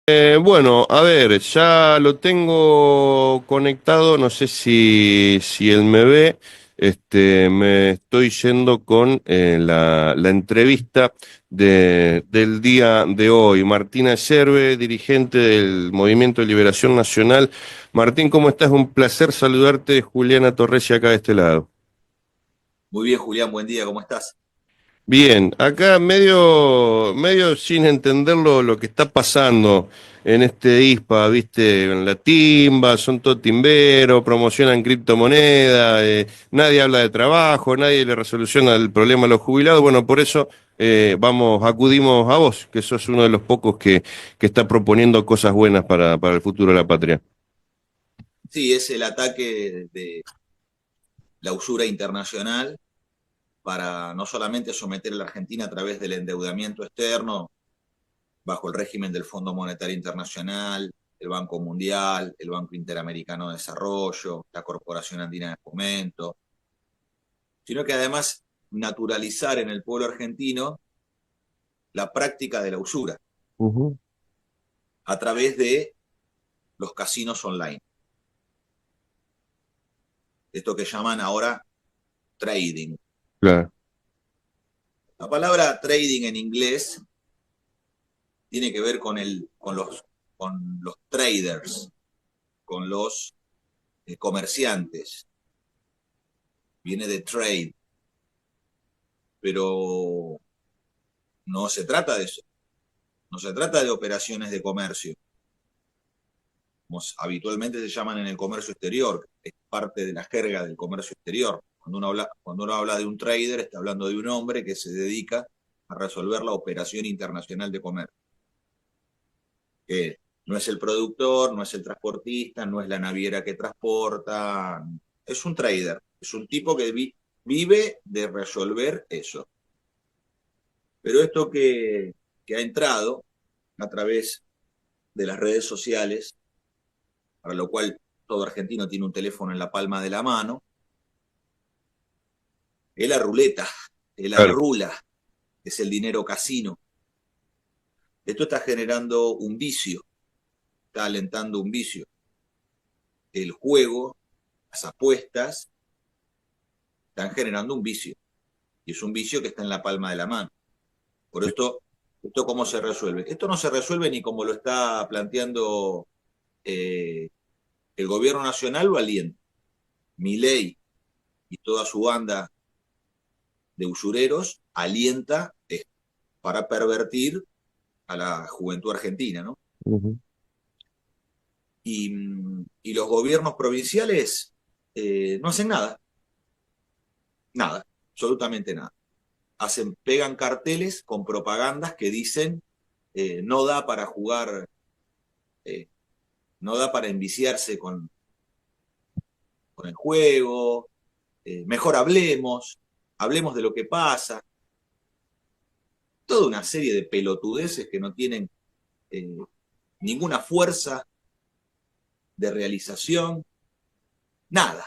Bueno, a ver, ya lo tengo conectado, no sé si él me ve. Me estoy yendo con la entrevista del día de hoy. Martina Yerbe, dirigente del Movimiento de Liberación Nacional. Martín, ¿cómo estás? Un placer saludarte. Juliana Torres acá de este lado. Muy bien, Julián, buen día, ¿cómo estás? Bien, acá medio sin entender lo que está pasando en este ISPA, viste, en la timba, son todos timberos, promocionan criptomonedas, nadie habla de trabajo, nadie le resoluciona el problema a los jubilados. Bueno, por eso acudimos a vos, que sos uno de los pocos que está proponiendo cosas buenas para el futuro de la patria. Sí, es el ataque de la usura internacional para no solamente someter a la Argentina a través del endeudamiento externo bajo el régimen del Fondo Monetario Internacional, el Banco Mundial, el Banco Interamericano de Desarrollo, la Corporación Andina de Fomento, sino que además naturalizar en el pueblo argentino la práctica de la usura Ujú. a través de los casinos online. Esto que llaman ahora trading. Claro. La palabra trading en inglés tiene que ver con los traders, con los comerciantes. Viene de trade, pero no se trata de eso. No se trata de operaciones de comercio, como habitualmente se llaman en el comercio exterior, es parte de la jerga del comercio exterior. Cuando uno habla de un trader, está hablando de un hombre que se dedica a resolver la operación internacional de comercio, que no es el productor, no es el transportista, no es la naviera que transporta, es un trader, es un tipo que vive de resolver eso. Pero esto que ha entrado a través de las redes sociales, para lo cual todo argentino tiene un teléfono en la palma de la mano, es la ruleta, es la Claro. rula, es el dinero casino. Esto está generando un vicio, está alentando un vicio. El juego, las apuestas, están generando un vicio. Y es un vicio que está en la palma de la mano. Por esto ¿cómo se resuelve? Esto no se resuelve ni como lo está planteando eh, el gobierno nacional o alienta. Milei y toda su banda de usureros alienta para pervertir a la juventud argentina, ¿no? Ujú. Y los gobiernos provinciales no hacen nada, nada, absolutamente nada. Pegan carteles con propagandas que dicen no da para jugar, eh, no da para enviciarse con el juego, mejor hablemos de lo que pasa, toda una serie de pelotudeces que no tienen eh, ninguna fuerza de realización, nada.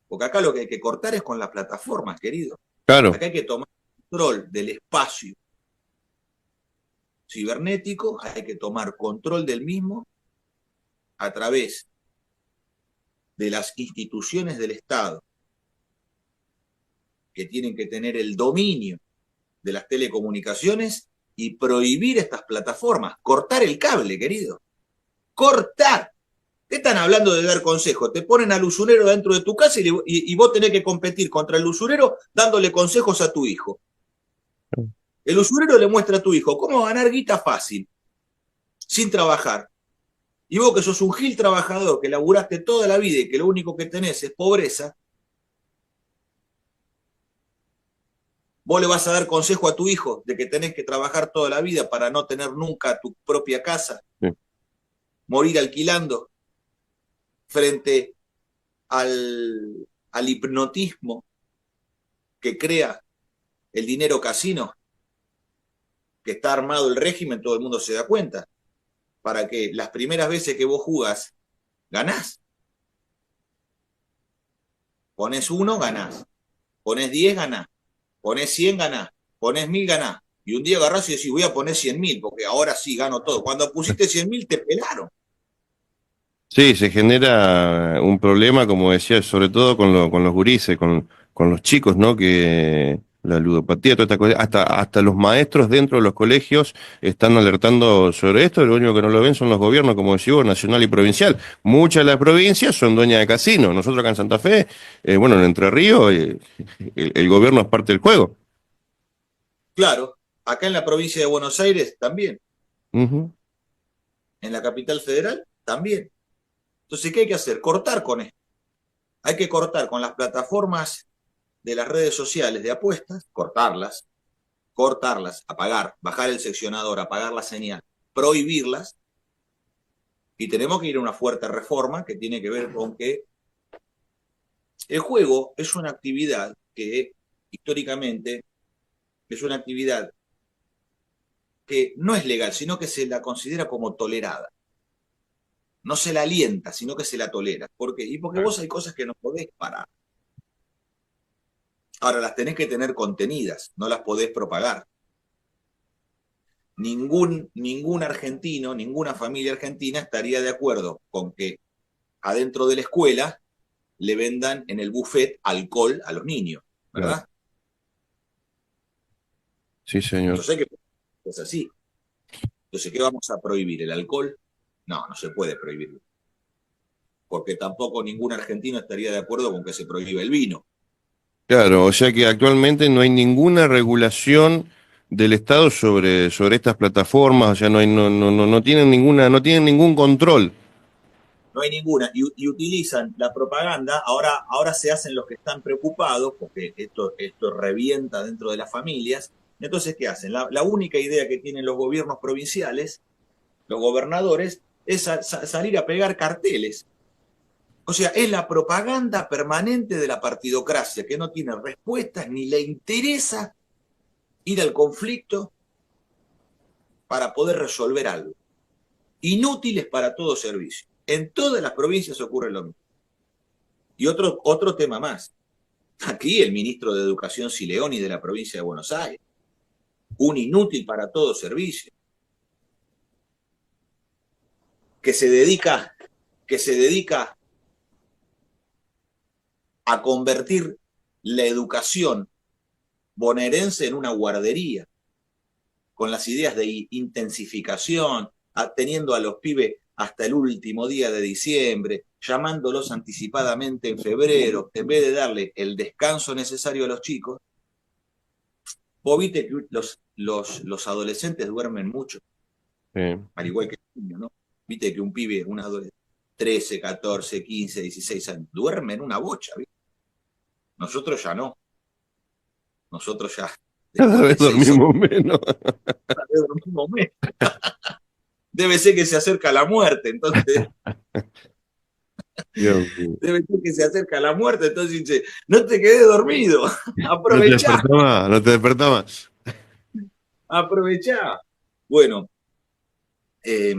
Porque acá lo que hay que cortar es con las plataformas, querido. Claro. Acá hay que tomar control del espacio cibernético, hay que tomar control del mismo a través de las instituciones del Estado, que tienen que tener el dominio de las telecomunicaciones y prohibir estas plataformas, cortar el cable, querido, cortar. Te están hablando de dar consejos, te ponen al usurero dentro de tu casa y vos tenés que competir contra el usurero dándole consejos a tu hijo. El usurero le muestra a tu hijo cómo ganar guita fácil, sin trabajar. Y vos que sos un gil trabajador, que laburaste toda la vida y que lo único que tenés es pobreza, vos le vas a dar consejo a tu hijo de que tenés que trabajar toda la vida para no tener nunca tu propia casa, Sí. morir alquilando frente al hipnotismo que crea el dinero casino, que está armado el régimen, todo el mundo se da cuenta, para que las primeras veces que vos jugás, ganás. Pones uno, ganás. Pones 10, ganás. Pones 100, ganás. Pones 1000, ganás. Y un día agarrás y decís, voy a poner 100.000, porque ahora sí gano todo. Cuando pusiste 100.000 te pelaron. Sí, se genera un problema, como decía, sobre todo con los gurises, con los chicos, ¿no? Que la ludopatía, toda esta cosa, hasta los maestros dentro de los colegios están alertando sobre esto, lo único que no lo ven son los gobiernos, como decía vos, nacional y provincial. Muchas de las provincias son dueñas de casinos. Nosotros acá en Santa Fe, bueno, en Entre Ríos, el gobierno es parte del juego. Claro, acá en la provincia de Buenos Aires también, Ujú. en la capital federal también. Entonces, ¿qué hay que hacer? Cortar con esto. Hay que cortar con las plataformas de las redes sociales de apuestas, cortarlas, apagar, bajar el seccionador, apagar la señal, prohibirlas, y tenemos que ir a una fuerte reforma que tiene que ver con que el juego es una actividad que históricamente es una actividad que no es legal, sino que se la considera como tolerada. No se la alienta, sino que se la tolera. ¿Por qué? Y porque vos hay cosas que no podés parar. Ahora las tenés que tener contenidas, no las podés propagar. Ningún argentino, ninguna familia argentina estaría de acuerdo con que adentro de la escuela le vendan en el buffet alcohol a los niños, Claro. ¿verdad? Sí, señor. Entonces, ¿qué es así? Entonces, ¿qué vamos a prohibir? ¿El alcohol? No, no se puede prohibir. Porque tampoco ningún argentino estaría de acuerdo con que se prohíba el vino. Claro, o sea que actualmente no hay ninguna regulación del Estado sobre estas plataformas, o sea, no tienen no tienen ningún control. No hay ninguna. Y utilizan la propaganda, ahora se hacen los que están preocupados, porque esto revienta dentro de las familias. Entonces, ¿qué hacen? La única idea que tienen los gobiernos provinciales, los gobernadores, es salir a pegar carteles. O sea, es la propaganda permanente de la partidocracia, que no tiene respuestas ni le interesa ir al conflicto para poder resolver algo. Inútiles para todo servicio. En todas las provincias ocurre lo mismo. Y otro tema más. Aquí el ministro de Educación Sileoni de la provincia de Buenos Aires. Un inútil para todo servicio. Que se dedica, que se dedica a convertir la educación bonaerense en una guardería, con las ideas de intensificación, teniendo a los pibes hasta el último día de diciembre, llamándolos anticipadamente en febrero, en vez de darle el descanso necesario a los chicos. Vos viste que los adolescentes duermen mucho, Sí. al igual que el niño, ¿no? Viste que un pibe, un adolescente, 13, 14, 15, 16 años, duermen una bocha, ¿viste? Nosotros ya no. Nosotros ya, Cada después vez de 6 horas, dormimos menos. dormimos menos. Debe ser que se acerca la muerte, entonces, Dios mío. debe ser que se acerca la muerte, entonces dice, no te quedes dormido, No te aprovechá, despertás más, no te despertás más. aprovechá. Bueno, eh,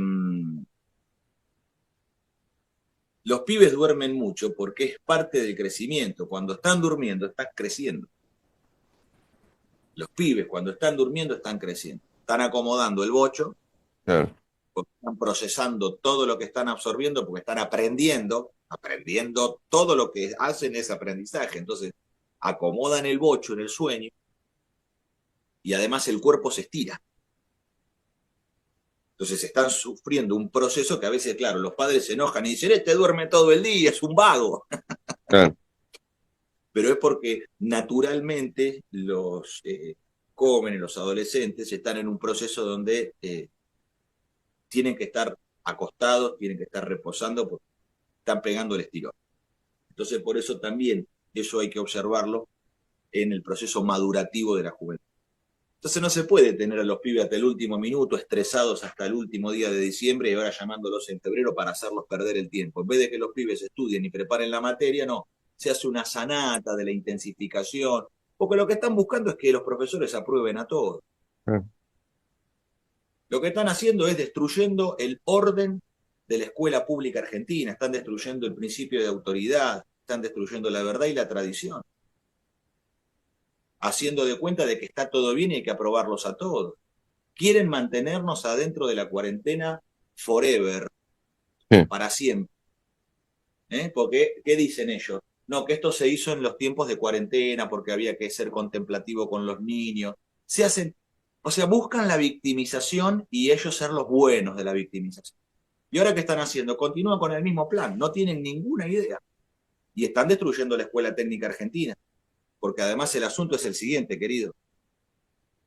los pibes duermen mucho porque es parte del crecimiento. Cuando están durmiendo, están creciendo. Los pibes, cuando están durmiendo, están creciendo. Están acomodando el bocho, Claro. porque están procesando todo lo que están absorbiendo, porque están aprendiendo todo lo que hacen es aprendizaje. Entonces, acomodan el bocho en el sueño y además el cuerpo se estira. Entonces están sufriendo un proceso que a veces, claro, los padres se enojan y dicen, este duerme todo el día, es un vago. Claro. Pero es porque naturalmente los jóvenes, los adolescentes, están en un proceso donde tienen que estar acostados, tienen que estar reposando, porque están pegando el estirón. Entonces, por eso también eso hay que observarlo en el proceso madurativo de la juventud. Entonces no se puede tener a los pibes hasta el último minuto, estresados hasta el último día de diciembre y ahora llamándolos en febrero para hacerlos perder el tiempo. En vez de que los pibes estudien y preparen la materia, no, se hace una sanata de la intensificación, porque lo que están buscando es que los profesores aprueben a todos. Claro. Lo que están haciendo es destruyendo el orden de la escuela pública argentina, están destruyendo el principio de autoridad, están destruyendo la verdad y la tradición. haciendo de cuenta de que está todo bien y hay que aprobarlos a todos. Quieren mantenernos adentro de la cuarentena forever, Sí. para siempre. Porque, ¿qué dicen ellos? No, que esto se hizo en los tiempos de cuarentena porque había que ser contemplativo con los niños. Se hacen, o sea, buscan la victimización y ellos ser los buenos de la victimización. ¿Y ahora qué están haciendo? Continúan con el mismo plan, no tienen ninguna idea. Y están destruyendo la Escuela Técnica Argentina. Porque además el asunto es el siguiente, querido.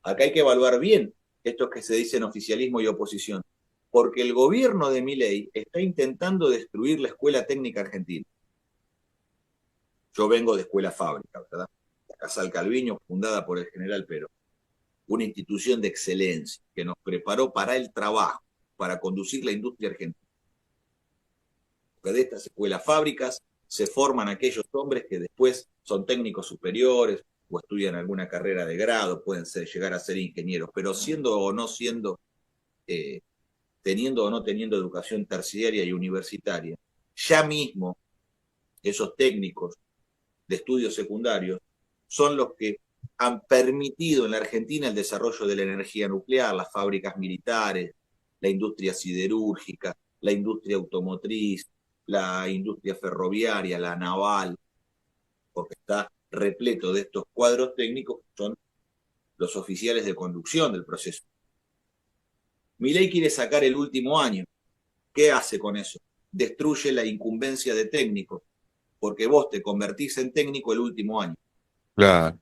Acá hay que evaluar bien esto que se dice en oficialismo y oposición. Porque el gobierno de Milei está intentando destruir la Escuela Técnica Argentina. Yo vengo de Escuela Fábrica, ¿verdad? La Casal Calviño, fundada por el general Perón. Una institución de excelencia que nos preparó para el trabajo, para conducir la industria argentina. Porque de estas escuelas fábricas se forman aquellos hombres que después son técnicos superiores o estudian alguna carrera de grado, pueden llegar a ser ingenieros, pero siendo o no siendo, teniendo o no teniendo educación terciaria y universitaria, ya mismo esos técnicos de estudios secundarios son los que han permitido en la Argentina el desarrollo de la energía nuclear, las fábricas militares, la industria siderúrgica, la industria automotriz, la industria ferroviaria, la naval, porque está repleto de estos cuadros técnicos que son los oficiales de conducción del proceso. Milei quiere sacar el último año. ¿Qué hace con eso? Destruye la incumbencia de técnicos, porque vos te convertís en técnico el último año. Claro.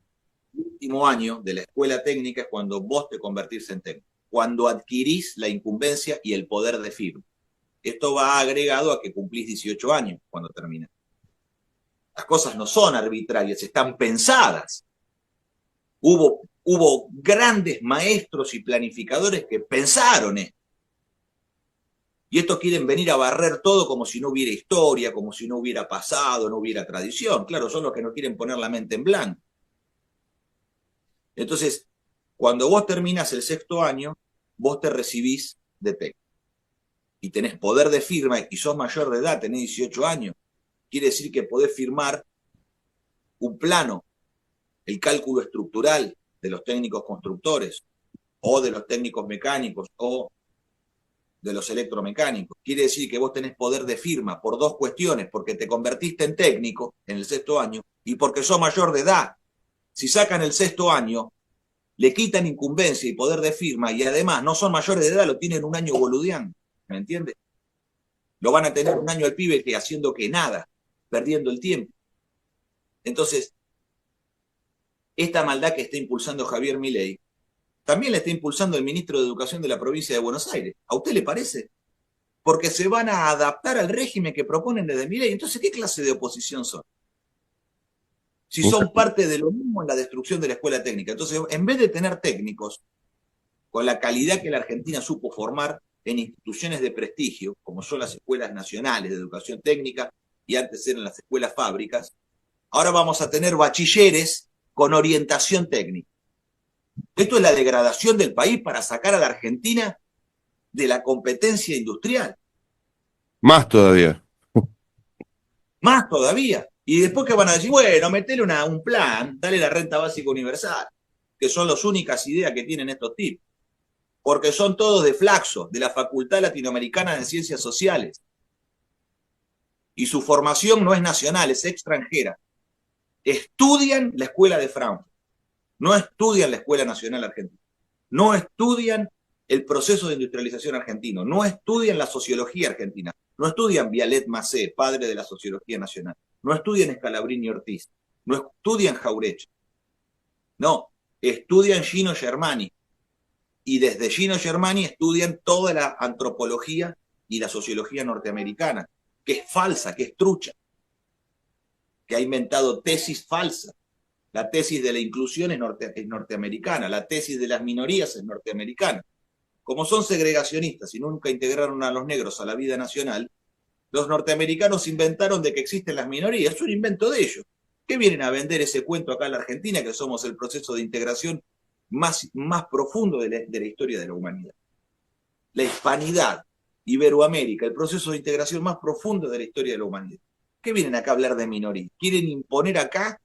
El último año de la escuela técnica es cuando vos te convertís en técnico, cuando adquirís la incumbencia y el poder de firma. Esto va agregado a que cumplís 18 años cuando terminás. Las cosas no son arbitrarias, están pensadas. Hubo grandes maestros y planificadores que pensaron esto. Y estos quieren venir a barrer todo como si no hubiera historia, como si no hubiera pasado, no hubiera tradición. Claro, son los que no quieren poner la mente en blanco. Entonces, cuando vos terminás el sexto año, vos te recibís de técnico. Y tenés poder de firma y sos mayor de edad, tenés 18 años. Quiere decir que podés firmar un plano, el cálculo estructural de los técnicos constructores, o de los técnicos mecánicos, o de los electromecánicos. Quiere decir que vos tenés poder de firma por dos cuestiones, porque te convertiste en técnico en el sexto año y porque sos mayor de edad. Si sacan el sexto año, le quitan incumbencia y poder de firma y además no son mayores de edad, lo tienen un año boludeando, ¿me entiendes? Lo van a tener un año el pibe que haciendo que nada, perdiendo el tiempo. Entonces, esta maldad que está impulsando Javier Milei, también la está impulsando el ministro de Educación de la provincia de Buenos Aires. ¿A usted le parece? Porque se van a adaptar al régimen que proponen desde Milei. Entonces, ¿qué clase de oposición son? Si son parte de lo mismo en la destrucción de la escuela técnica. Entonces, en vez de tener técnicos con la calidad que la Argentina supo formar en instituciones de prestigio, como son las escuelas nacionales de educación técnica y antes eran las escuelas fábricas, ahora vamos a tener bachilleres con orientación técnica. Esto es la degradación del país para sacar a la Argentina de la competencia industrial. Más todavía. Más todavía. Y después que van a decir, bueno, metele un plan, dale la renta básica universal, que son las únicas ideas que tienen estos tipos. Porque son todos de Flaxo, de la Facultad Latinoamericana de Ciencias Sociales. Y su formación no es nacional, es extranjera. Estudian la escuela de Frankfurt. No estudian la Escuela Nacional Argentina. No estudian el proceso de industrialización argentino. No estudian la sociología argentina. No estudian Vialet Macé, padre de la sociología nacional. No estudian Scalabrini Ortiz. No estudian Jauretche. No, estudian Gino Germani. Y desde Gino Germani estudian toda la antropología y la sociología norteamericana, que es falsa, que es trucha, que ha inventado tesis falsas. La tesis de la inclusión es norteamericana, la tesis de las minorías es norteamericana. Como son segregacionistas y nunca integraron a los negros a la vida nacional, los norteamericanos inventaron de que existen las minorías, es un invento de ellos. ¿Qué vienen a vender ese cuento acá en la Argentina, que somos el proceso de integración más profundo de la historia de la humanidad? La hispanidad, Iberoamérica, el proceso de integración más profundo de la historia de la humanidad. ¿Qué vienen acá a hablar de minorías? Quieren imponer acá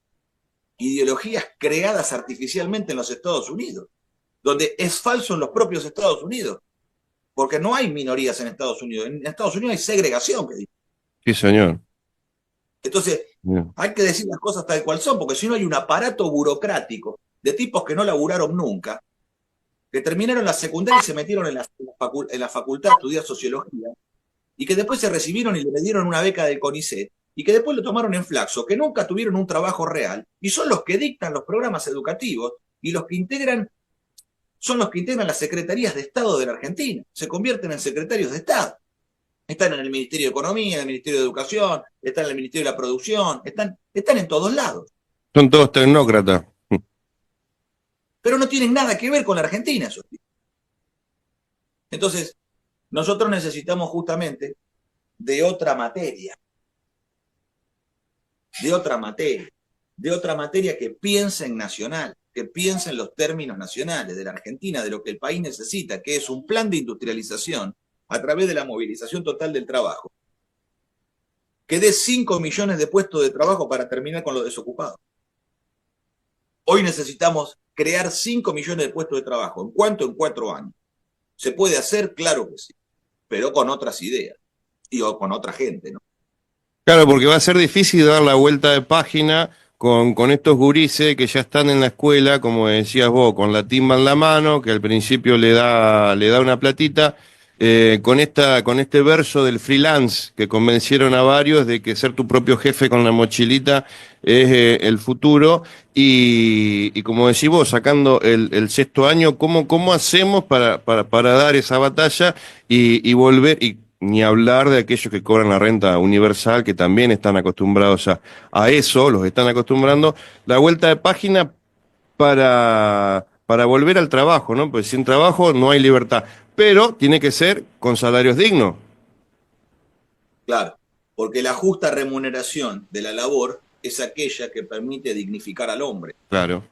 ideologías creadas artificialmente en los Estados Unidos, donde es falso en los propios Estados Unidos, porque no hay minorías en Estados Unidos. En Estados Unidos hay segregación, que dice. Sí, señor. Entonces, Bien. hay que decir las cosas tal cual son, porque si no hay un aparato burocrático de tipos que no laburaron nunca, que terminaron la secundaria y se metieron en la facultad a estudiar sociología, y que después se recibieron y le dieron una beca del CONICET, y que después lo tomaron en flaxo, que nunca tuvieron un trabajo real, y son los que dictan los programas educativos, y son los que integran las secretarías de Estado de la Argentina, se convierten en secretarios de Estado. Están en el Ministerio de Economía, en el Ministerio de Educación, están en el Ministerio de la Producción, están en todos lados. Son todos tecnócratas. Pero no tienen nada que ver con la Argentina esos tipos. Entonces, nosotros necesitamos justamente de otra materia, de otra materia, de otra materia que piense en nacional, que piense en los términos nacionales de la Argentina, de lo que el país necesita, que es un plan de industrialización a través de la movilización total del trabajo, que dé 5 millones de puestos de trabajo para terminar con los desocupados. Hoy necesitamos crear 5 millones de puestos de trabajo. ¿En cuánto? En 4 años. ¿Se puede hacer? Claro que sí, pero con otras ideas y con otra gente, ¿no? Claro, porque va a ser difícil dar la vuelta de página con estos gurises que ya están en la escuela, como decías vos, con la timba en la mano, que al principio le da una platita, con este verso del freelance, que convencieron a varios de que ser tu propio jefe con la mochilita es el futuro, y como decís vos, sacando el sexto año, ¿cómo hacemos para dar esa batalla y volver? Y ni hablar de aquellos que cobran la renta universal, que también están acostumbrados a eso, los están acostumbrando. La vuelta de página para volver al trabajo, ¿no? Pues sin trabajo no hay libertad. Pero tiene que ser con salarios dignos. Claro, porque la justa remuneración de la labor es aquella que permite dignificar al hombre. Claro.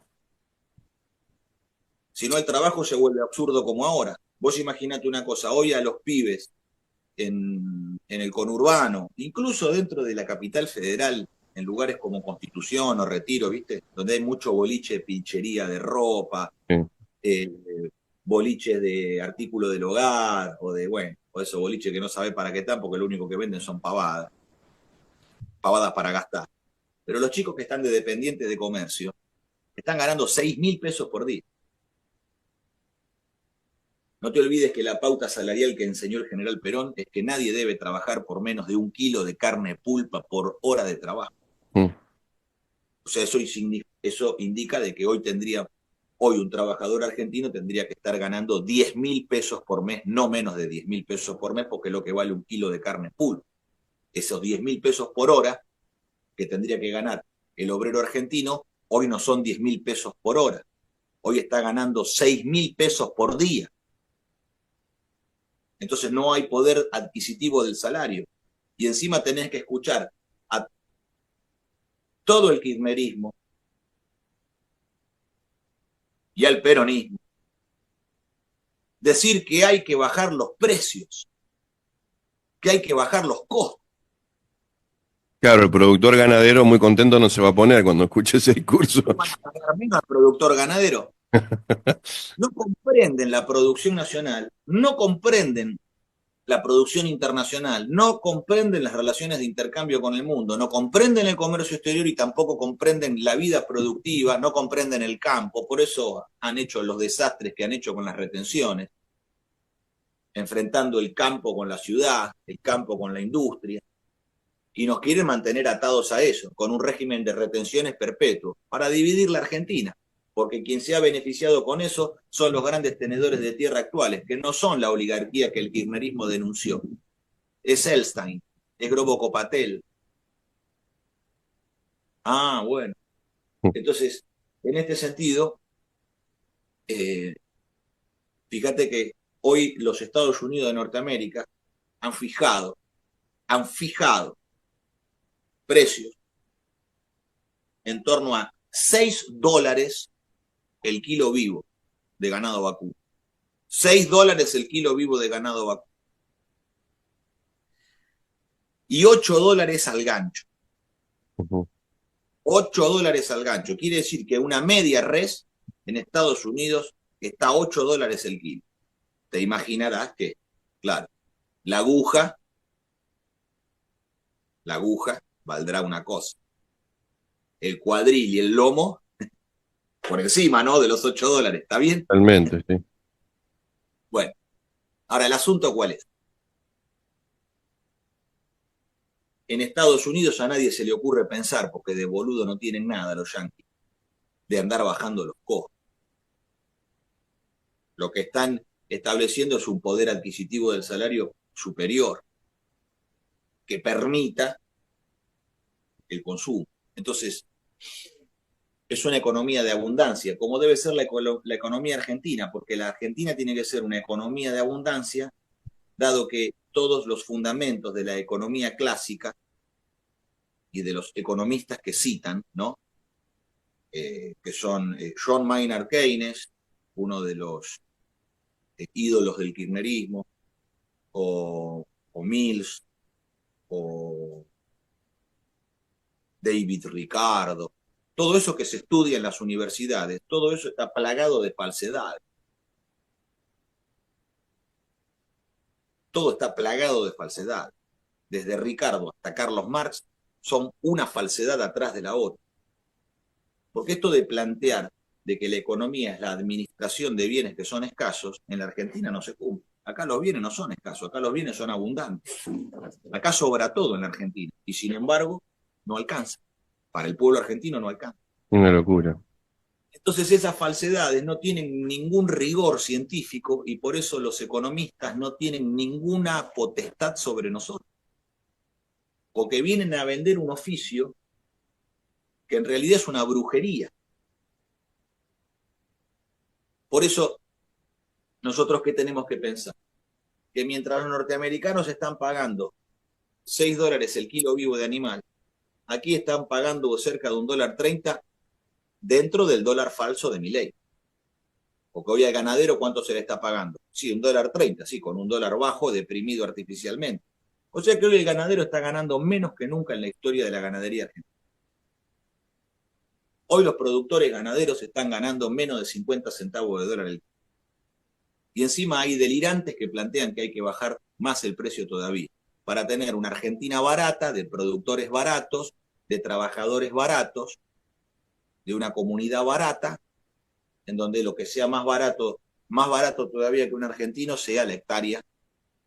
Si no, el trabajo se vuelve absurdo como ahora. Vos imaginate una cosa, hoy a los pibes en el conurbano, incluso dentro de la capital federal, en lugares como Constitución o Retiro, ¿viste? Donde hay mucho boliche, pinchería de ropa, Sí. eh, boliches de artículo del hogar, o de, bueno, o esos boliches que no sabe para qué están, porque lo único que venden son pavadas, pavadas para gastar. Pero los chicos que están de dependientes de comercio están ganando 6.000 pesos por día. No te olvides que la pauta salarial que enseñó el general Perón es que nadie debe trabajar por menos de 1 kilo de carne pulpa por hora de trabajo. Mm. O sea, eso indica de que hoy un trabajador argentino tendría que estar ganando 10.000 pesos por mes, no menos de 10.000 pesos por mes, porque es lo que vale 1 kilo de carne pulpa. Esos 10.000 pesos por hora que tendría que ganar el obrero argentino, hoy no son 10.000 pesos por hora. Hoy está ganando 6.000 pesos por día. Entonces no hay poder adquisitivo del salario. Y encima tenés que escuchar a todo el kirchnerismo y al peronismo decir que hay que bajar los precios, que hay que bajar los costos. Claro, el productor ganadero muy contento no se va a poner cuando escuche ese discurso. Van a pagar menos al productor ganadero. No comprenden la producción nacional, no comprenden la producción internacional, no comprenden las relaciones de intercambio con el mundo, no comprenden el comercio exterior y tampoco comprenden la vida productiva, no comprenden el campo. Por eso han hecho los desastres que han hecho con las retenciones, enfrentando el campo con la ciudad, el campo con la industria, y nos quieren mantener atados a eso, con un régimen de retenciones perpetuo, para dividir la Argentina, porque quien se ha beneficiado con eso son los grandes tenedores de tierra actuales, que no son la oligarquía que el kirchnerismo denunció. Es Elstein, es Grobo Copatel. Ah, bueno. Entonces, en este sentido, fíjate que hoy los Estados Unidos de Norteamérica han fijado precios en torno a $6 el kilo vivo de ganado vacuno. $6 el kilo vivo de ganado vacuno. Y $8 al gancho. Ujú. $8 al gancho. Quiere decir que una media res en Estados Unidos está a $8 el kilo. Te imaginarás que, claro, la aguja valdrá una cosa. El cuadril y el lomo por encima, ¿no? De los $8. ¿Está bien? Totalmente, sí. Bueno, ahora el asunto ¿cuál es? En Estados Unidos a nadie se le ocurre pensar, porque de boludo no tienen nada los yanquis, de andar bajando los costos. Lo que están estableciendo es un poder adquisitivo del salario superior que permita el consumo. Entonces, es una economía de abundancia, como debe ser la economía argentina, porque la Argentina tiene que ser una economía de abundancia, dado que todos los fundamentos de la economía clásica y de los economistas que citan, ¿no? Que son John Maynard Keynes, uno de los ídolos del kirchnerismo, o Mills, o David Ricardo, todo eso que se estudia en las universidades, todo eso está plagado de falsedades. Todo está plagado de falsedades. Desde Ricardo hasta Carlos Marx son una falsedad atrás de la otra. Porque esto de plantear de que la economía es la administración de bienes que son escasos, en la Argentina no se cumple. Acá los bienes no son escasos, acá los bienes son abundantes. Acá sobra todo en la Argentina y sin embargo no alcanza. Para el pueblo argentino no alcanza. Una locura. Entonces esas falsedades no tienen ningún rigor científico y por eso los economistas no tienen ninguna potestad sobre nosotros. Porque vienen a vender un oficio que en realidad es una brujería. Por eso, nosotros ¿qué tenemos que pensar? Que mientras los norteamericanos están pagando $6 el kilo vivo de animal, aquí están pagando cerca de $1.30 dentro del dólar falso de Milei. Porque hoy al ganadero, ¿cuánto se le está pagando? Sí, $1.30, sí, con un dólar bajo deprimido artificialmente. O sea que hoy el ganadero está ganando menos que nunca en la historia de la ganadería argentina. Hoy los productores ganaderos están ganando menos de 50 centavos de dólar el kilo. Y encima hay delirantes que plantean que hay que bajar más el precio todavía, para tener una Argentina barata, de productores baratos, de trabajadores baratos, de una comunidad barata, en donde lo que sea más barato todavía que un argentino, sea la hectárea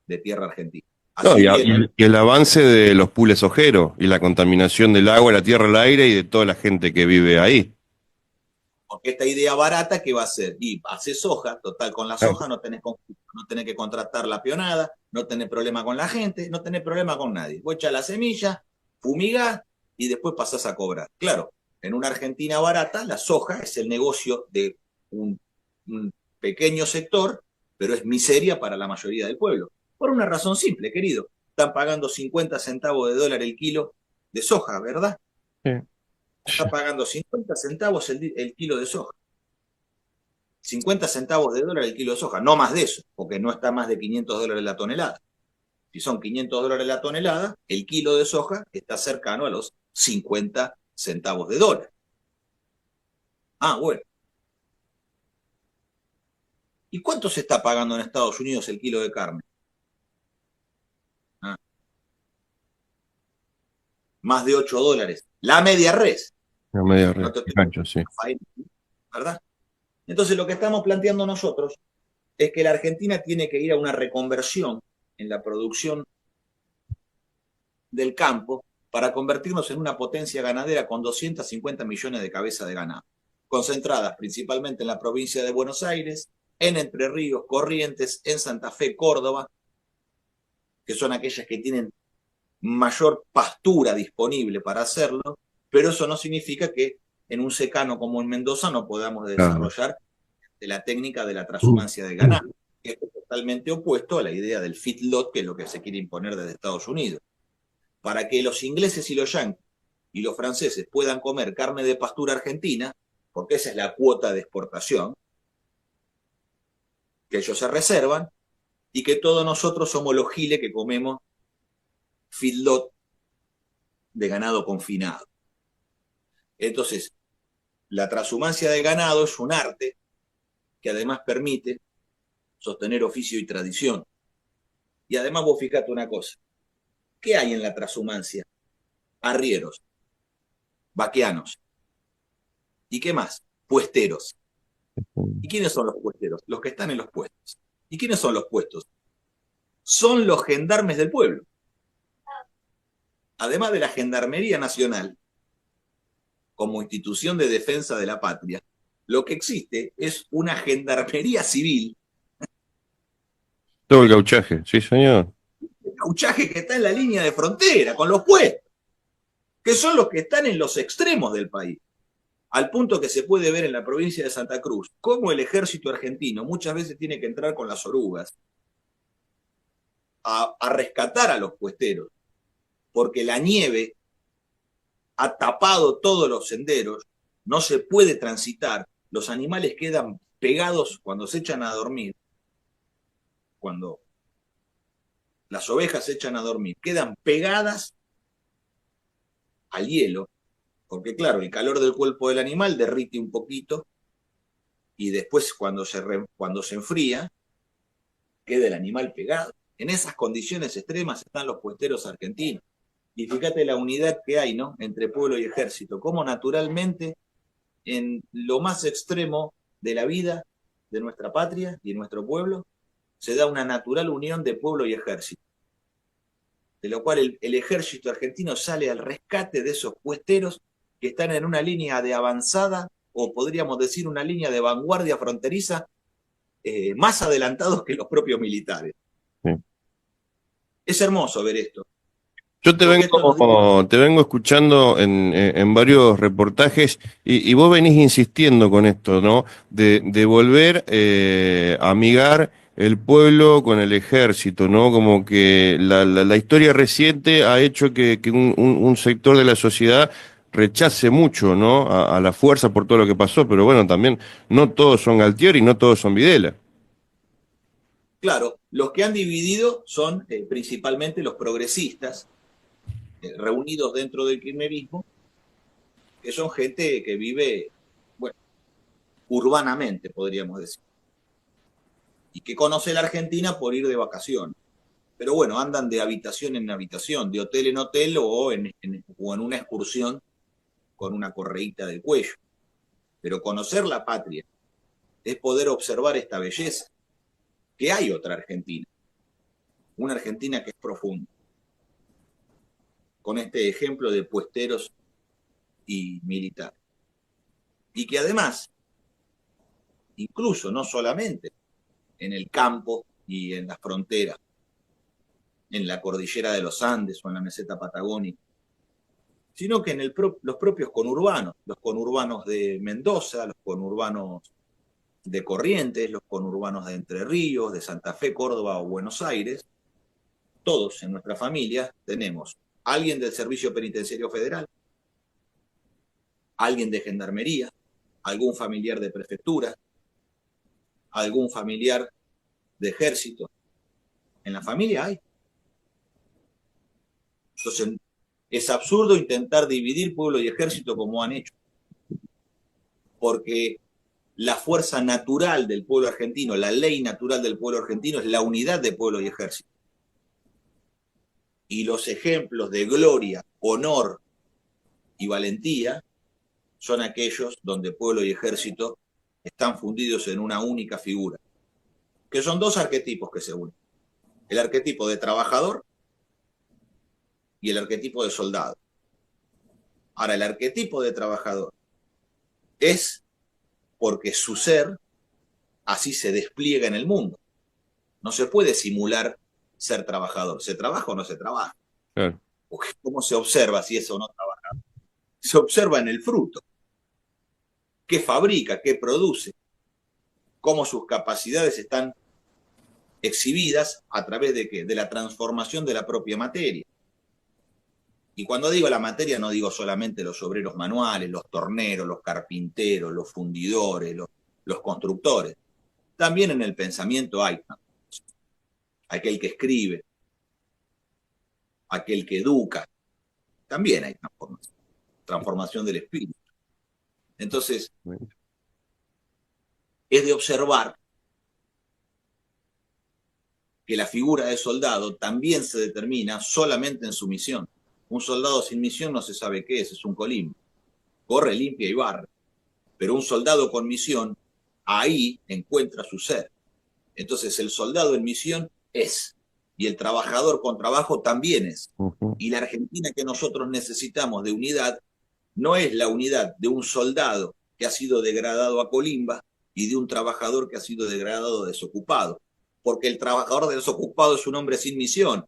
de tierra argentina. No, Así viene, y el avance de los pules ojeros y la contaminación del agua, la tierra, el aire y de toda la gente que vive ahí. porque esta idea barata, ¿qué va a hacer? Y hace soja, total, con la soja no tenés que contratar la pionada, no tenés problema con la gente, no tenés problema con nadie. Vos echás la semilla, fumigás y después pasás a cobrar. Claro, en una Argentina barata, la soja es el negocio de un pequeño sector, pero es miseria para la mayoría del pueblo. Por una razón simple, querido. Están pagando 50 centavos de dólar el kilo de soja, ¿verdad? Sí. Está pagando 50 centavos el kilo de soja. 50 centavos de dólar el kilo de soja, no más de eso, porque no está más de $500 la tonelada. Si son $500 la tonelada, el kilo de soja está cercano a los 50 centavos de dólar. Ah, bueno. ¿Y cuánto se está pagando en Estados Unidos el kilo de carne? Ah, más de $8. La media res. La media No red, te estoy gancho, sí. ¿verdad? Entonces lo que estamos planteando nosotros es que la Argentina tiene que ir a una reconversión en la producción del campo para convertirnos en una potencia ganadera con 250 millones de cabezas de ganado, concentradas principalmente en la provincia de Buenos Aires, en Entre Ríos, Corrientes, en Santa Fe, Córdoba, que son aquellas que tienen mayor pastura disponible para hacerlo, pero eso no significa que en un secano como en Mendoza no podamos Claro. desarrollar la técnica de la transhumancia de ganado, que es totalmente opuesto a la idea del feedlot, que es lo que se quiere imponer desde Estados Unidos. Para que los ingleses y los yanquis y los franceses puedan comer carne de pastura argentina, porque esa es la cuota de exportación que ellos se reservan, y que todos nosotros somos los giles que comemos feedlot de ganado confinado. Entonces, la transhumancia del ganado es un arte que además permite sostener oficio y tradición. Y además vos fijate una cosa, ¿qué hay en la transhumancia? Arrieros, vaqueanos, ¿y qué más? Puesteros. ¿Y quiénes son los puesteros? Los que están en los puestos. ¿Y quiénes son los puestos? Son los gendarmes del pueblo. Además de la Gendarmería Nacional, como institución de defensa de la patria, lo que existe es una gendarmería civil, Todo el gauchaje, sí, señor. el cauchaje que está en la línea de frontera, con los puestos, que son los que están en los extremos del país. Al punto que se puede ver en la provincia de Santa Cruz, cómo el ejército argentino muchas veces tiene que entrar con las orugas a rescatar a los puesteros, porque la nieve ha tapado todos los senderos, no se puede transitar, los animales quedan pegados cuando se echan a dormir, cuando las ovejas se echan a dormir, quedan pegadas al hielo, porque claro, el calor del cuerpo del animal derrite un poquito y después cuando se enfría, queda el animal pegado. En esas condiciones extremas están los puesteros argentinos. Y fíjate la unidad que hay, ¿no? Entre pueblo y ejército, cómo naturalmente en lo más extremo de la vida de nuestra patria y de nuestro pueblo se da una natural unión de pueblo y ejército, de lo cual el ejército argentino sale al rescate de esos puesteros que están en una línea de avanzada, o podríamos decir una línea de vanguardia fronteriza, más adelantados que los propios militares. Sí. Es hermoso ver esto, Yo porque esto nos dice, te vengo escuchando en varios reportajes y vos venís insistiendo con esto, ¿no? De volver a amigar el pueblo con el ejército, ¿no? Como que la historia reciente ha hecho que un sector de la sociedad rechace mucho, ¿no? A la fuerza por todo lo que pasó, pero bueno, también no todos son Galtieri y no todos son Videla. claro, los que han dividido son principalmente los progresistas, reunidos dentro del kirchnerismo, que son gente que vive, bueno, urbanamente, podríamos decir, y que conoce la Argentina por ir de vacaciones. Pero bueno, andan de habitación en habitación, de hotel en hotel o en una excursión con una correíta del cuello. Pero conocer la patria es poder observar esta belleza, que hay otra Argentina, una Argentina que es profunda, con este ejemplo de puesteros y militares. Y que además, incluso no solamente en el campo y en las fronteras, en la cordillera de los Andes o en la meseta patagónica, sino que en los propios conurbanos, los conurbanos de Mendoza, los conurbanos de Corrientes, los conurbanos de Entre Ríos, de Santa Fe, Córdoba o Buenos Aires, todos en nuestra familia tenemos alguien del Servicio Penitenciario Federal, alguien de Gendarmería, algún familiar de prefectura, algún familiar de ejército. En la familia hay. Entonces, es absurdo intentar dividir pueblo y ejército como han hecho, porque la fuerza natural del pueblo argentino, la ley natural del pueblo argentino es la unidad de pueblo y ejército. Y los ejemplos de gloria, honor y valentía son aquellos donde pueblo y ejército están fundidos en una única figura, que son dos arquetipos que se unen. El arquetipo de trabajador y el arquetipo de soldado. Ahora, el arquetipo de trabajador es porque su ser así se despliega en el mundo. No se puede simular ser trabajador. ¿Se trabaja o no se trabaja? Claro. ¿Cómo se observa si eso no trabaja? Se observa en el fruto. ¿Qué fabrica? ¿Qué produce? ¿Cómo sus capacidades están exhibidas a través de qué? De la transformación de la propia materia. Y cuando digo la materia no digo solamente los obreros manuales, los torneros, los carpinteros, los fundidores, los constructores. También en el pensamiento hay aquel que escribe, aquel que educa. También hay transformación del espíritu. Entonces, es de observar que la figura de soldado también se determina solamente en su misión. Un soldado sin misión no se sabe qué es un colín. Corre, limpia y barre. Pero un soldado con misión, ahí encuentra su ser. Entonces el soldado en misión es, y el trabajador con trabajo también es. Y la Argentina que nosotros necesitamos de unidad no es la unidad de un soldado que ha sido degradado a colimba y de un trabajador que ha sido degradado a desocupado. Porque el trabajador desocupado es un hombre sin misión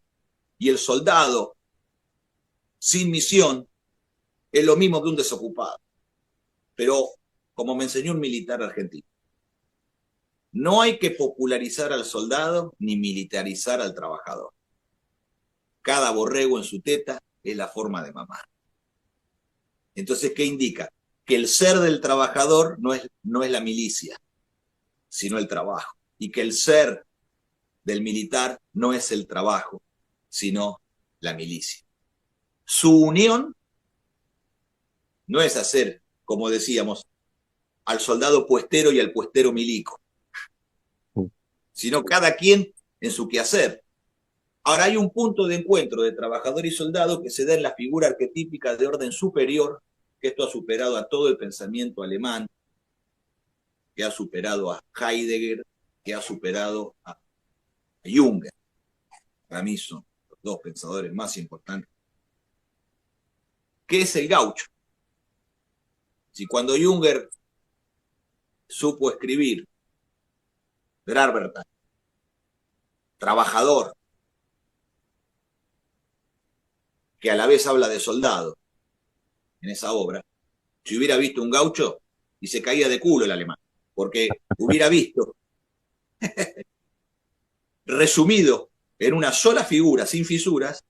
y el soldado sin misión es lo mismo que un desocupado. Pero, como me enseñó un militar argentino, no hay que popularizar al soldado ni militarizar al trabajador. Cada borrego en su teta es la forma de mamar. Entonces, ¿qué indica? Que el ser del trabajador no es la milicia, sino el trabajo. Y que el ser del militar no es el trabajo, sino la milicia. Su unión no es hacer, como decíamos, al soldado puestero y al puestero milico, sino cada quien en su quehacer. Ahora hay un punto de encuentro de trabajador y soldado que se da en la figura arquetípica de orden superior, que esto ha superado a todo el pensamiento alemán, que ha superado a Heidegger, que ha superado a Junger. Para mí son los dos pensadores más importantes. ¿Qué es el gaucho? Si cuando Junger supo escribir Gravberta, trabajador, que a la vez habla de soldado en esa obra, si hubiera visto un gaucho y se caía de culo el alemán, porque hubiera visto resumido en una sola figura, sin fisuras,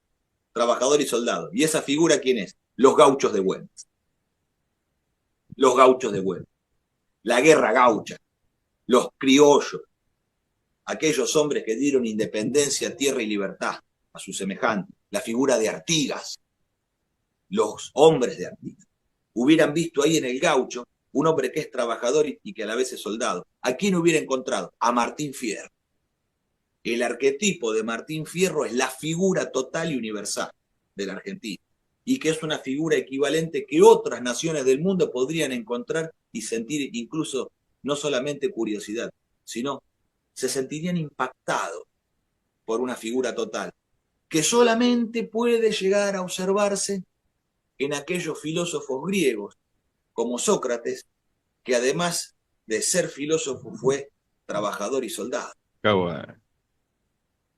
trabajador y soldado. ¿Y esa figura quién es? Los gauchos de Güemes. Los gauchos de Güemes. La guerra gaucha. Los criollos. Aquellos hombres que dieron independencia, tierra y libertad a sus semejantes. La figura de Artigas. Los hombres de Artigas. Hubieran visto ahí en el gaucho un hombre que es trabajador y que a la vez es soldado. ¿A quién hubiera encontrado? A Martín Fierro. El arquetipo de Martín Fierro es la figura total y universal de la Argentina, y que es una figura equivalente que otras naciones del mundo podrían encontrar y sentir incluso no solamente curiosidad, sino se sentirían impactados por una figura total, que solamente puede llegar a observarse en aquellos filósofos griegos, como Sócrates, que además de ser filósofo fue trabajador y soldado.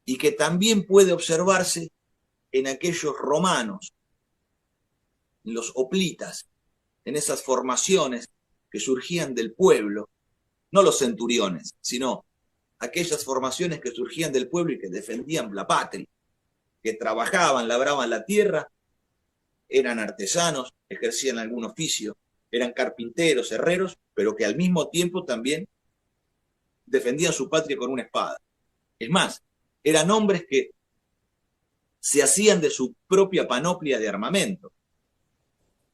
Y que también puede observarse en aquellos romanos, en los hoplitas, en esas formaciones que surgían del pueblo, no los centuriones, sino aquellas formaciones que surgían del pueblo y que defendían la patria, que trabajaban, labraban la tierra, eran artesanos, ejercían algún oficio, eran carpinteros, herreros, pero que al mismo tiempo también defendían su patria con una espada. Es más, eran hombres que se hacían de su propia panoplia de armamento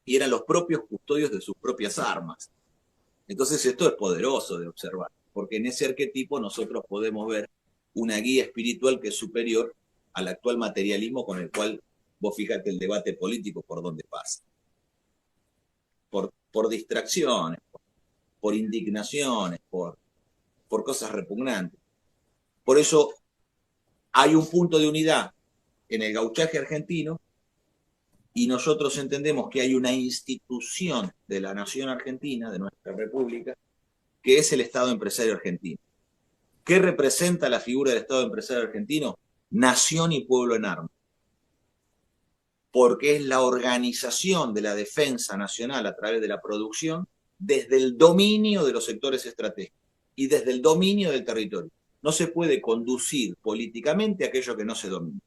y eran los propios custodios de sus propias armas. Entonces esto es poderoso de observar, porque en ese arquetipo nosotros podemos ver una guía espiritual que es superior al actual materialismo con el cual vos fíjate el debate político por dónde pasa. Por distracciones, por indignaciones, por cosas repugnantes. Por eso hay un punto de unidad en el gauchaje argentino y nosotros entendemos que hay una institución de la nación argentina, de nuestra república, que es el Estado Empresario Argentino. ¿Qué representa la figura del Estado Empresario Argentino? Nación y pueblo en armas. Porque es la organización de la defensa nacional a través de la producción desde el dominio de los sectores estratégicos y desde el dominio del territorio. No se puede conducir políticamente aquello que no se domina.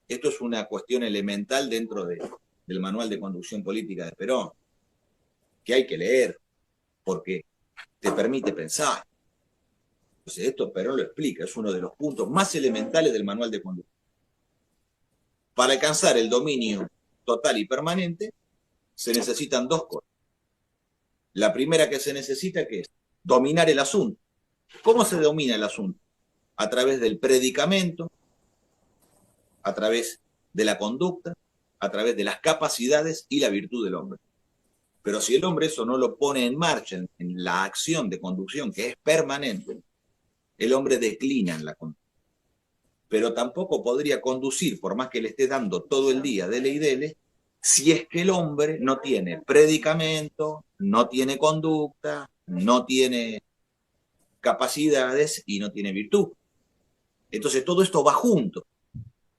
Esto es una cuestión elemental dentro del manual de conducción política de Perón, que hay que leer, porque te permite pensar. Entonces esto Perón lo explica, es uno de los puntos más elementales del manual de conducción. Para alcanzar el dominio total y permanente, se necesitan dos cosas. La primera que se necesita, que es dominar el asunto. ¿Cómo se domina el asunto? A través del predicamento, a través de la conducta, a través de las capacidades y la virtud del hombre. Pero si el hombre eso no lo pone en marcha, en la acción de conducción, que es permanente, el hombre declina en la conducta. Pero tampoco podría conducir, por más que le esté dando todo el día dele y dele, si es que el hombre no tiene predicamento, no tiene conducta, no tiene capacidades y no tiene virtud. Entonces todo esto va junto.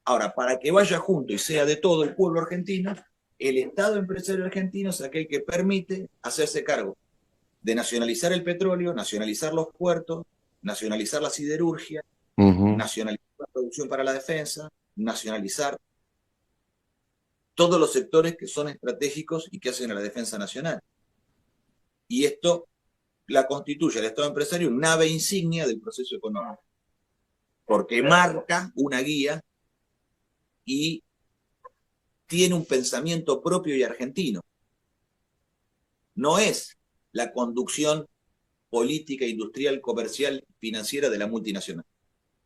Ahora, para que vaya junto y sea de todo el pueblo argentino, el Estado empresario argentino es aquel que permite hacerse cargo de nacionalizar el petróleo, nacionalizar los puertos, nacionalizar la siderurgia, nacionalizar la producción para la defensa, nacionalizar todos los sectores que son estratégicos y que hacen a la defensa nacional. Y esto la constituye el Estado empresario nave insignia del proceso económico, porque marca una guía y tiene un pensamiento propio y argentino. No es la conducción política, industrial, comercial, financiera de la multinacional,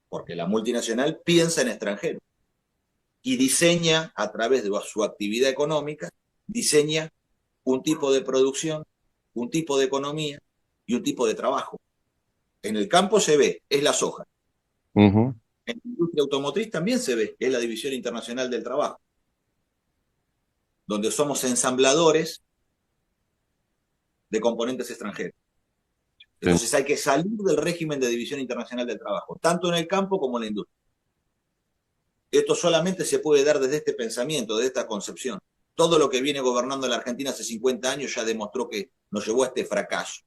porque la multinacional piensa en extranjero y diseña a través de su actividad económica, diseña un tipo de producción, un tipo de economía y un tipo de trabajo. En el campo se ve, es la soja. En la industria automotriz también se ve, es la División Internacional del Trabajo, donde somos ensambladores de componentes extranjeros. Entonces hay que salir del régimen de División Internacional del Trabajo, tanto en el campo como en la industria. Esto solamente se puede dar desde este pensamiento, de esta concepción. Todo lo que viene gobernando la Argentina hace 50 años ya demostró que nos llevó a este fracaso.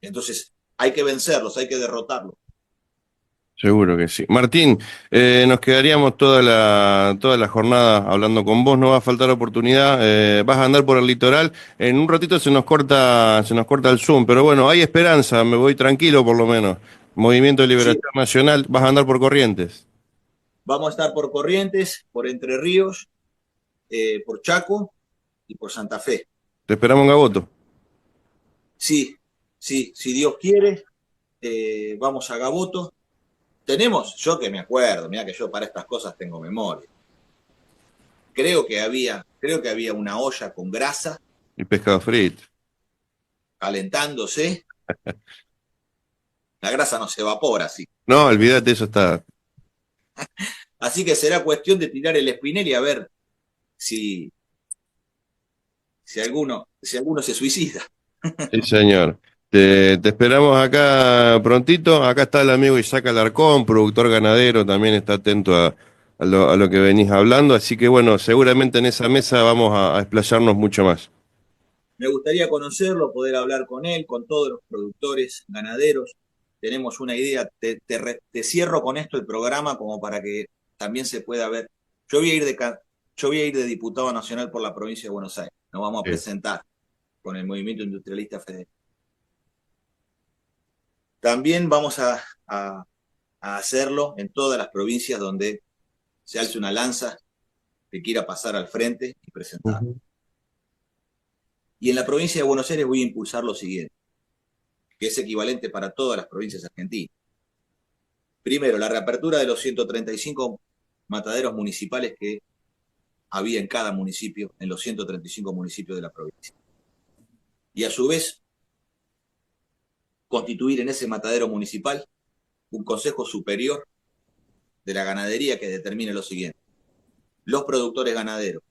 Entonces hay que vencerlos, hay que derrotarlos. Seguro que sí. Martín, nos quedaríamos toda la jornada hablando con vos, no va a faltar oportunidad, vas a andar por el litoral, en un ratito se nos corta el Zoom, pero bueno, hay esperanza, me voy tranquilo por lo menos. Movimiento de Sí, Liberación Nacional, vas a andar por Corrientes. vamos a estar por Corrientes, por Entre Ríos, por Chaco y por Santa Fe. Te esperamos en Gaboto. Sí, sí, si Dios quiere, vamos a Gaboto. Tenemos, yo que me acuerdo, mira que yo para estas cosas tengo memoria. Creo que había una olla con grasa Y pescado frito. calentándose. La grasa no se evapora así. No, olvídate, eso está. Así que será cuestión de tirar el Spinelli a ver si, si alguno se suicida. Sí, señor. Te esperamos acá prontito. Acá está el amigo Isaac Alarcón, productor ganadero, también está atento a lo que venís hablando. Así que bueno, seguramente en esa mesa vamos a explayarnos mucho más. Me gustaría conocerlo, poder hablar con él, con todos los productores ganaderos. Tenemos una idea. Te cierro con esto el programa como para que también se pueda ver. Yo voy a ir de diputado nacional por la provincia de Buenos Aires. Nos vamos a Bien. presentar con el Movimiento Industrialista Federal. También vamos a hacerlo en todas las provincias donde se alce una lanza que quiera pasar al frente y presentar. Ujú. Y en la provincia de Buenos Aires voy a impulsar lo siguiente, que es equivalente para todas las provincias argentinas. Primero, la reapertura de los 135 mataderos municipales que había en cada municipio, en los 135 municipios de la provincia. Y a su vez, constituir en ese matadero municipal un consejo superior de la ganadería que determine lo siguiente. Los productores ganaderos,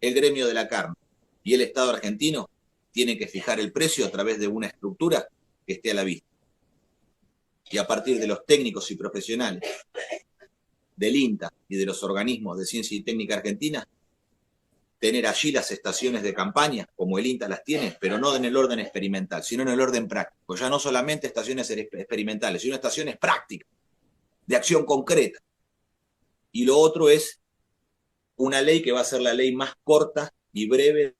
el gremio de la carne y el Estado argentino tienen que fijar el precio a través de una estructura que esté a la vista. Y a partir de los técnicos y profesionales del INTA y de los organismos de ciencia y técnica argentina, tener allí las estaciones de campaña, como el INTA las tiene, pero no en el orden experimental, sino en el orden práctico. Ya no solamente estaciones experimentales, sino estaciones prácticas, de acción concreta. Y lo otro es una ley que va a ser la ley más corta y breve